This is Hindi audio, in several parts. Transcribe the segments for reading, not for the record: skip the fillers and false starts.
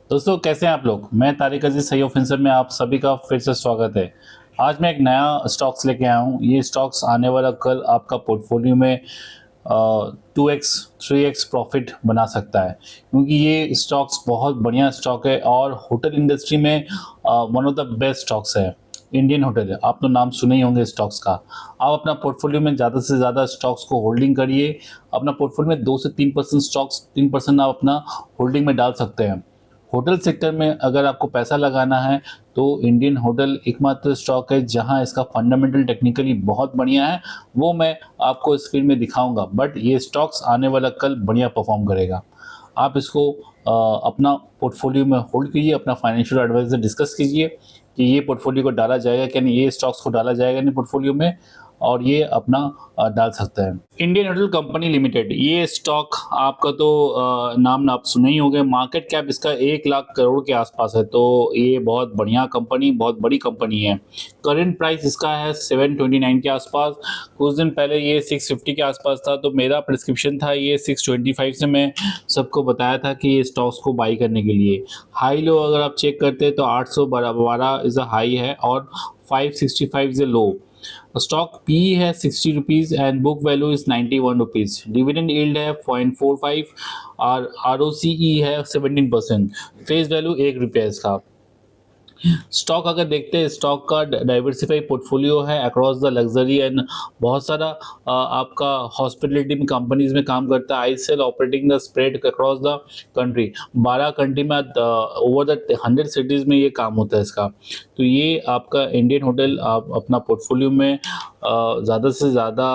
दोस्तों कैसे हैं आप लोग। मैं तारिक अजीज सही ऑफिसर में आप सभी का फिर से स्वागत है। आज मैं एक नया स्टॉक्स लेके आया हूँ। ये स्टॉक्स आने वाला कल आपका पोर्टफोलियो में 2x 3x प्रॉफिट बना सकता है, क्योंकि ये स्टॉक्स बहुत बढ़िया स्टॉक है और होटल इंडस्ट्री में one of the best stocks है। इंडियन होटल है, आप तो नाम सुने ही होंगे स्टॉक्स का। आप अपना पोर्टफोलियो में ज़्यादा से ज़्यादा स्टॉक्स को होल्डिंग करिए। अपना पोर्टफोलियो में 2 से 3% स्टॉक्स 3% आप अपना होल्डिंग में डाल सकते हैं। होटल सेक्टर में अगर आपको पैसा लगाना है तो इंडियन होटल एकमात्र स्टॉक है जहां इसका फंडामेंटल टेक्निकली बहुत बढ़िया है। वो मैं आपको इस फील्ड में दिखाऊंगा, बट ये स्टॉक्स आने वाला कल बढ़िया परफॉर्म करेगा। आप इसको अपना पोर्टफोलियो में होल्ड कीजिए, अपना फाइनेंशियल एडवाइजर डिस्कस कीजिए कि ये पोर्टफोलियो को डाला जाएगा क्या नहीं, ये स्टॉक्स को डाला जाएगा नहीं पोर्टफोलियो में, और ये अपना डाल सकते हैं। इंडियन होटल कंपनी लिमिटेड ये स्टॉक आपका तो नाम आप सुने ही होंगे। मार्केट कैप इसका 1 लाख करोड़ के आसपास है, तो ये बहुत बढ़िया कंपनी, बहुत बड़ी कंपनी है। करंट प्राइस इसका है 729 के आसपास। कुछ दिन पहले ये 650 के आसपास था, तो मेरा प्रिस्क्रिप्शन था ये 625 से मैं सबको बताया था कि ये स्टॉक्स को बाई करने के लिए। हाई लो अगर आप चेक करते हैं तो 812 इज़ अ हाई है और 565 is a low. Stock P है 60 rupees and book value is 91 rupees. Dividend yield है 0.45 और आर ओ सी ई है 17%। फेस वैल्यू 1 रुपया इसका। स्टॉक अगर देखते हैं, स्टॉक का डाइवर्सिफाई पोर्टफोलियो है अक्रॉस द लग्जरी एंड बहुत सारा आपका हॉस्पिटलिटी में कंपनीज में काम करता है। I sell operating the spread across the country. 12 country में ओवर द 100 सिटीज़ में ये काम होता है इसका। तो ये आपका इंडियन होटल आप अपना पोर्टफोलियो में ज़्यादा से ज़्यादा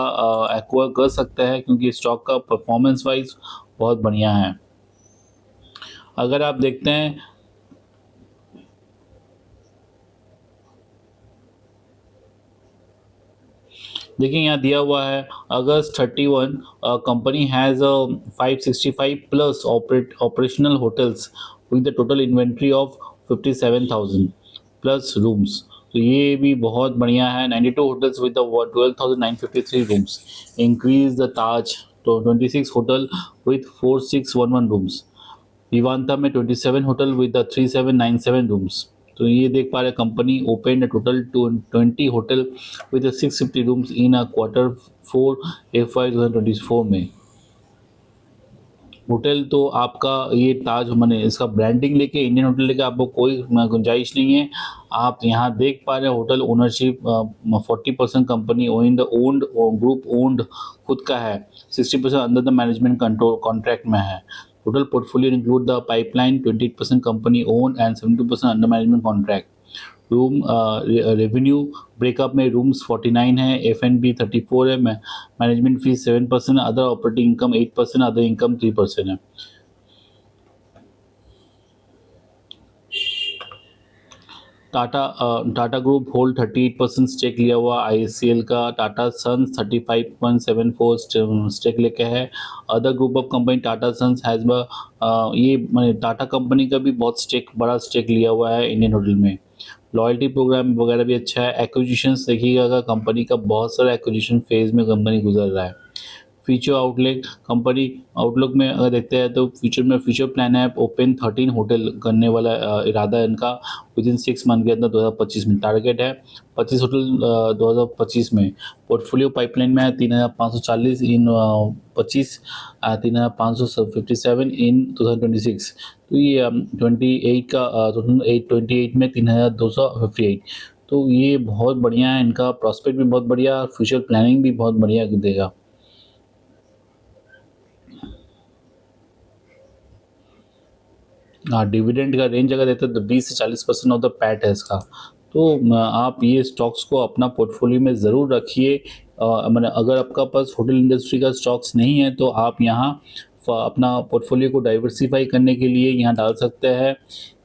एक्वायर कर सकते हैं, क्योंकि स्टॉक का परफॉर्मेंस वाइज बहुत बढ़िया है। अगर आप देखते हैं, देखिए यहाँ दिया हुआ है अगस्त 31 company has 565 plus operational hotels with the total inventory of 57,000 plus rooms. तो ये भी बहुत बढ़िया है। 92 hotels with 12,953 rooms. Increase the Taj तो 26 होटल विद 4611 रूम्स। विवांता में 27 होटल विद 3797 रूम्स। तो ये देख पा रहे company open total 20 hotel with 650 rooms in Q4 FY 2024 में। होटल तो आपका ये ताज मैंने इसका ब्रांडिंग लेके, इंडियन होटल लेके आपको कोई गुंजाइश नहीं है। आप यहाँ देख पा रहे हैं hotel ownership 40% company owned group owned खुद का है, 60% under the management control contract में है। Total portfolio include the pipeline 28% company own and 72% under management contract. Room revenue breakup में रूम्स 49 है, F&B 34 है, management fees 7%, other operating income 8%, other income 3% है। टाटा ग्रुप होल्ड 38% स्टेक लिया हुआ ICL का। टाटा सन्स 35.74 स्टेक लेके है। Other group of company Tata sons has ये टाटा कंपनी का भी बहुत बड़ा स्टेक लिया हुआ है इंडियन होटल में। लॉयल्टी प्रोग्राम वगैरह भी अच्छा है। एक्विजिशंस देखिएगा, कंपनी का बहुत सारा एक्विजिशन फेज में कंपनी गुजर रहा है। फ्यूचर आउटलुक कंपनी आउटलुक में अगर देखते हैं तो फ्यूचर प्लान है ओपन 13 होटल करने वाला इरादा है इनका विद इन 6 मंथ के अंदर 2025 में। टारगेट है 25 होटल 2025 में। पोर्टफोलियो पाइपलाइन में है 3,540 इन 25, 3,557 इन 2026। तो ये 28 का 28 में 3,258। तो ये बहुत बढ़िया है, इनका प्रॉस्पेक्ट भी बहुत बढ़िया, फ्यूचर प्लानिंग भी बहुत बढ़िया देगा। हाँ, डिविडेंड का रेंज अगर देते हैं तो 20 से 40% ऑफ द पैट है इसका। तो आप ये स्टॉक्स को अपना पोर्टफोलियो में ज़रूर रखिए। मैंने अगर आपका पास होटल इंडस्ट्री का स्टॉक्स नहीं है तो आप यहाँ अपना पोर्टफोलियो को डाइवर्सिफाई करने के लिए यहाँ डाल सकते हैं।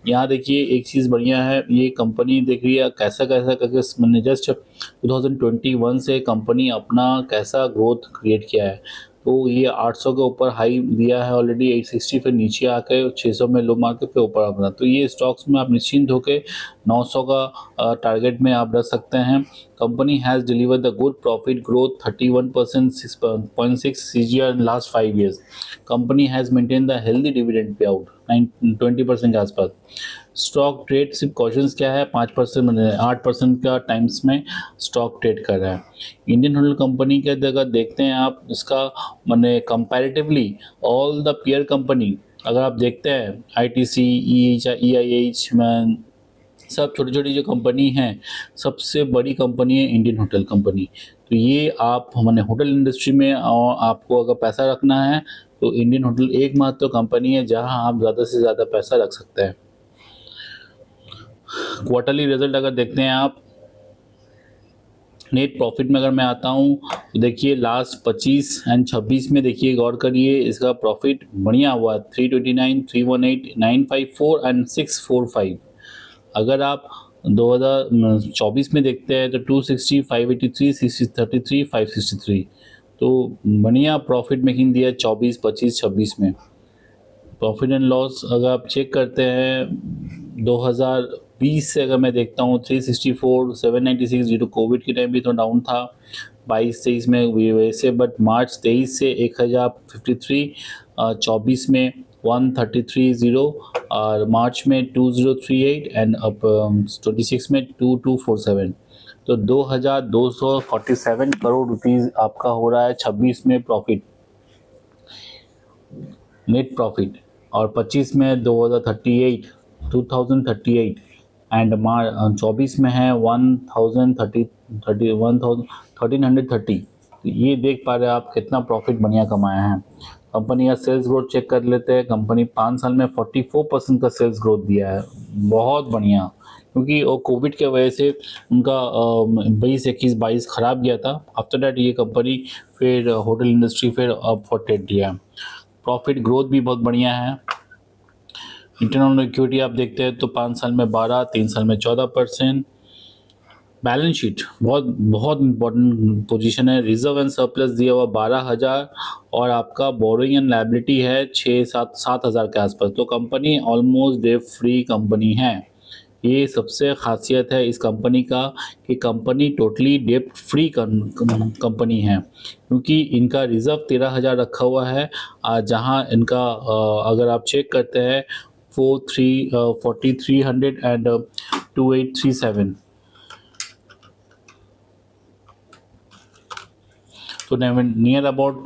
यहाँ देखिए एक चीज़ बढ़िया है, ये कंपनी देख रही है कैसा कैसा करके मैंने जस्ट 2021 से कंपनी अपना कैसा ग्रोथ क्रिएट किया है। तो ये 800 के ऊपर हाई दिया है ऑलरेडी, 860 फिर नीचे आके 600 में लो मार्केट पे ऊपर अपना। तो ये स्टॉक्स में आप निश्चिंत होके 900 का टारगेट में आप रख सकते हैं। Company has delivered the good profit growth 31% 6.6 CAGR in last 5 years। Company has maintain the healthy dividend pay out 20% के आसपास। स्टॉक ट्रेड सिर्फ क्वेश्चंस क्या है, 5% मैंने 8% का टाइम्स में स्टॉक ट्रेड कर रहा है। इंडियन होटल कंपनी के अगर देखते हैं आप, इसका मैंने comparatively all the peer company अगर आप देखते हैं, आईटीसी, EIH मैन, सब छोटी छोटी जो कंपनी हैं, सबसे बड़ी कंपनी है इंडियन होटल कंपनी। तो ये आप मैंने होटल इंडस्ट्री में आपको अगर पैसा रखना है तो इंडियन होटल एकमात्र कंपनी है जहां आप ज़्यादा से ज़्यादा पैसा रख सकते हैं। क्वार्टरली रिजल्ट अगर देखते हैं आप, नेट प्रॉफिट में अगर मैं आता हूँ तो देखिए लास्ट 25 एंड 26 में देखिए, गौर करिए, इसका प्रॉफिट बढ़िया हुआ, 329, 318, 954 एंड 645। अगर आप 2024 में देखते हैं तो 260, 583, 633, 563। तो बढ़िया प्रॉफिट मेकिंग दिया 24, 25, 26 में। प्रॉफिट एंड लॉस अगर आप चेक करते हैं 2020 से अगर मैं देखता हूँ 364, 796, ड्यू टू कोविड के टाइम भी तो डाउन था 22-23 में वैसे, बट मार्च 23 से 1053, 24 में 133.0 और मार्च में 2038 एंड अब 26 में 2247। तो 2247 करोड़ रुपीस आपका हो रहा है 26 में प्रॉफिट, नेट प्रॉफिट, और 25 में 2038 एंड 24 में है 1330। तो ये देख पा रहे हैं आप कितना प्रॉफिट बढ़िया कमाया है। कंपनी का सेल्स ग्रोथ चेक कर लेते हैं। कंपनी 5 साल में 44% का सेल्स ग्रोथ दिया है, बहुत बढ़िया, क्योंकि वो कोविड के वजह से उनका 20, 21, 22 ख़राब गया था। आफ्टर दैट ये कंपनी फिर होटल इंडस्ट्री फिर अप फॉर ट्रेड दिया है। प्रॉफिट ग्रोथ भी बहुत बढ़िया है। रिटर्न ऑन इक्विटी आप देखते हैं तो 5 साल में 12, 3 साल में 14%। बैलेंस शीट बहुत बहुत इंपॉर्टेंट पोजीशन है। रिजर्व एंड सरप्लस दिया हुआ 12,000 और आपका बोरोइंग एंड लायबिलिटी है 6-7 हज़ार के आसपास। तो company almost debt free company है। ये सबसे खासियत है इस कंपनी का कि कंपनी टोटली डेप्ट फ्री कंपनी है, क्योंकि इनका रिज़र्व 13,000 रखा हुआ है, जहां इनका अगर आप चेक करते हैं 4300 एंड 2837, तो नियर अबाउट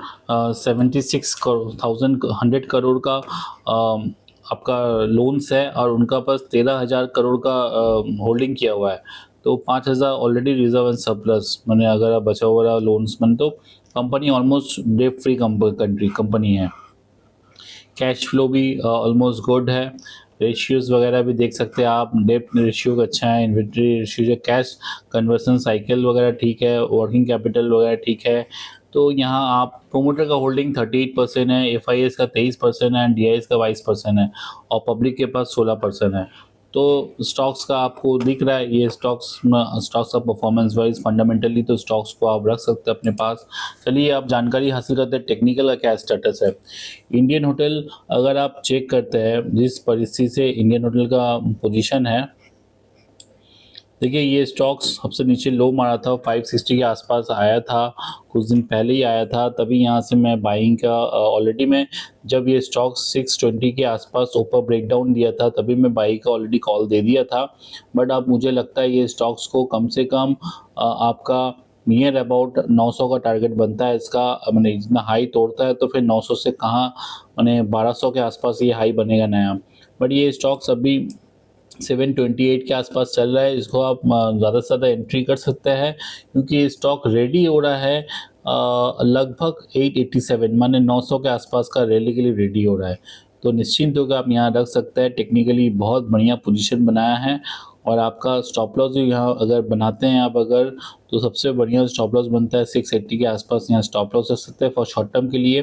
76,100 करोड़ का आपका लोन्स है और उनका पास 13,000 करोड़ का होल्डिंग किया हुआ है। तो 5,000 ऑलरेडी रिजर्व एंड सरप्लस मैंने अगर बचा हुआ लोन्स में, तो company almost debt free company है। कैश फ्लो भी ऑलमोस्ट गुड है। रेशियोज़ वगैरह भी देख सकते हैं आप, डेट रेशियो अच्छा है, inventory ratio, cash conversion cycle वगैरह ठीक है, वर्किंग कैपिटल वगैरह ठीक है। तो यहाँ आप प्रोमोटर का होल्डिंग 38% है, FIS का 23% है, DIS का 22% है और पब्लिक के पास 16% है। तो स्टॉक्स का आपको दिख रहा है ये स्टॉक्स का परफॉर्मेंस वाइज फंडामेंटली, तो स्टॉक्स को आप रख सकते हैं अपने पास। चलिए आप जानकारी हासिल करते हैं टेक्निकल का क्या स्टेटस है। इंडियन होटल अगर आप चेक करते हैं जिस परिस्थिति से इंडियन होटल का पोजीशन है, देखिए ये स्टॉक्स सबसे नीचे लो मारा था, 560 के आसपास आया था, कुछ दिन पहले ही आया था, तभी यहाँ से मैं बाइंग का ऑलरेडी मैं जब ये स्टॉक 620 के आसपास ऊपर ब्रेकडाउन दिया था तभी मैं बाई का ऑलरेडी कॉल दे दिया था। बट अब मुझे लगता है ये स्टॉक्स को कम से कम आपका नियर अबाउट 900 का टारगेट बनता है इसका। मैंने इतना हाई तोड़ता है तो फिर 900 से कहाँ, मैंने 1200 के आसपास ये हाई बनेगा नया। बट ये स्टॉक्स अभी 728 के आसपास चल रहा है, इसको आप ज़्यादा से ज़्यादा एंट्री कर सकते हैं, क्योंकि स्टॉक रेडी हो रहा है लगभग 887 माने 900 के आसपास का रैली के लिए रेडी हो रहा है। तो निश्चिंत होकर आप यहाँ रख सकते हैं। टेक्निकली बहुत बढ़िया पोजीशन बनाया है और आपका स्टॉप लॉस भी यहाँ अगर बनाते हैं आप अगर, तो सबसे बढ़िया स्टॉप लॉस बनता है 680 के आसपास। यहाँ स्टॉप लॉस रख सकते हैं फॉर शॉर्ट टर्म के लिए।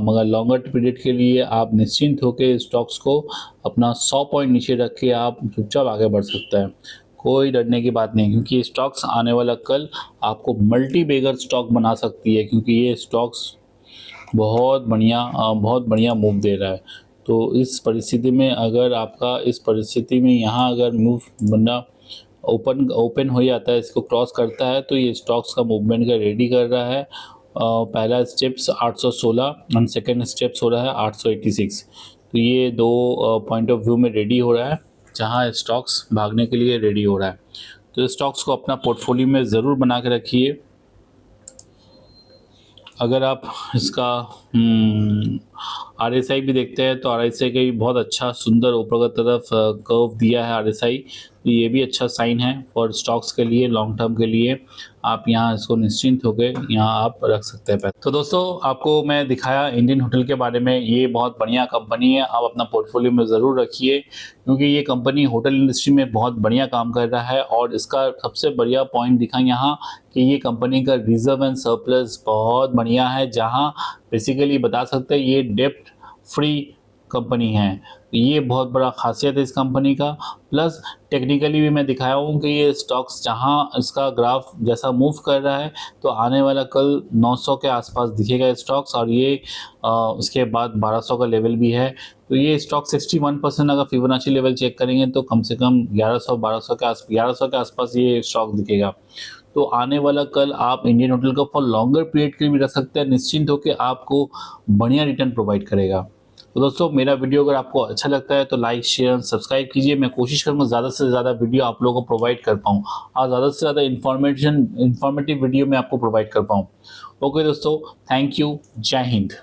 मगर लॉन्गर पीरियड के लिए आप निश्चिंत होकर स्टॉक्स को अपना 100 पॉइंट नीचे रख के आप चुपचाप आगे बढ़ सकते हैं। कोई डरने की बात नहीं, क्योंकि ये स्टॉक्स आने वाला कल आपको मल्टी बेगर स्टॉक बना सकती है, क्योंकि ये स्टॉक्स बहुत बढ़िया मूव दे रहा है। तो इस परिस्थिति में अगर आपका यहाँ अगर मूव बनना ओपन हो जाता है, इसको क्रॉस करता है, तो ये स्टॉक्स का मूवमेंट का रेडी कर रहा है। पहला स्टेप्स 816 एंड सेकेंड स्टेप्स हो रहा है 886। तो ये दो पॉइंट ऑफ व्यू में रेडी हो रहा है, जहाँ स्टॉक्स भागने के लिए रेडी हो रहा है। तो स्टॉक्स को अपना पोर्टफोलियो में ज़रूर बना के रखिए। अगर आप इसका RSI भी देखते हैं तो RSI का भी बहुत अच्छा सुंदर ऊपर की तरफ कर्व दिया है RSI, तो ये भी अच्छा साइन है फॉर स्टॉक्स के लिए, लॉन्ग टर्म के लिए। आप यहाँ इसको निश्चिंत होकर यहाँ आप रख सकते हैं पैसे। तो दोस्तों, आपको मैं दिखाया इंडियन होटल के बारे में। ये बहुत बढ़िया कंपनी है, आप अपना पोर्टफोलियो में ज़रूर रखिए, क्योंकि ये कंपनी होटल इंडस्ट्री में बहुत बढ़िया काम कर रहा है। और इसका सबसे बढ़िया पॉइंट दिखा यहाँ कि ये कंपनी का रिजर्व एंड सरप्लस बहुत बढ़िया है, जहाँ बेसिकली बता सकते हैं ये डेप्ट फ्री कंपनी है। ये बहुत बड़ा खासियत है इस कंपनी का। प्लस टेक्निकली भी मैं दिखाया हूँ कि ये स्टॉक्स जहाँ इसका ग्राफ जैसा मूव कर रहा है, तो आने वाला कल 900 के आसपास दिखेगा स्टॉक्स, और ये उसके बाद 1200 का लेवल भी है। तो ये स्टॉक 61% अगर फिबोनाची लेवल चेक करेंगे तो कम से कम 1100 के आसपास ये स्टॉक दिखेगा। तो आने वाला कल आप इंडियन होटल को फॉर लॉन्गर पीरियड के लिए भी रख सकते हैं, निश्चिंत होकर आपको बढ़िया रिटर्न प्रोवाइड करेगा। तो दोस्तों, मेरा वीडियो अगर आपको अच्छा लगता है तो लाइक शेयर सब्सक्राइब कीजिए। मैं कोशिश करूँगा ज़्यादा से ज़्यादा वीडियो आप लोगों को प्रोवाइड कर पाऊँ और ज़्यादा से ज़्यादा इन्फॉर्मेटिव वीडियो मैं आपको प्रोवाइड कर पाऊँ। ओके दोस्तों, थैंक यू, जय हिंद।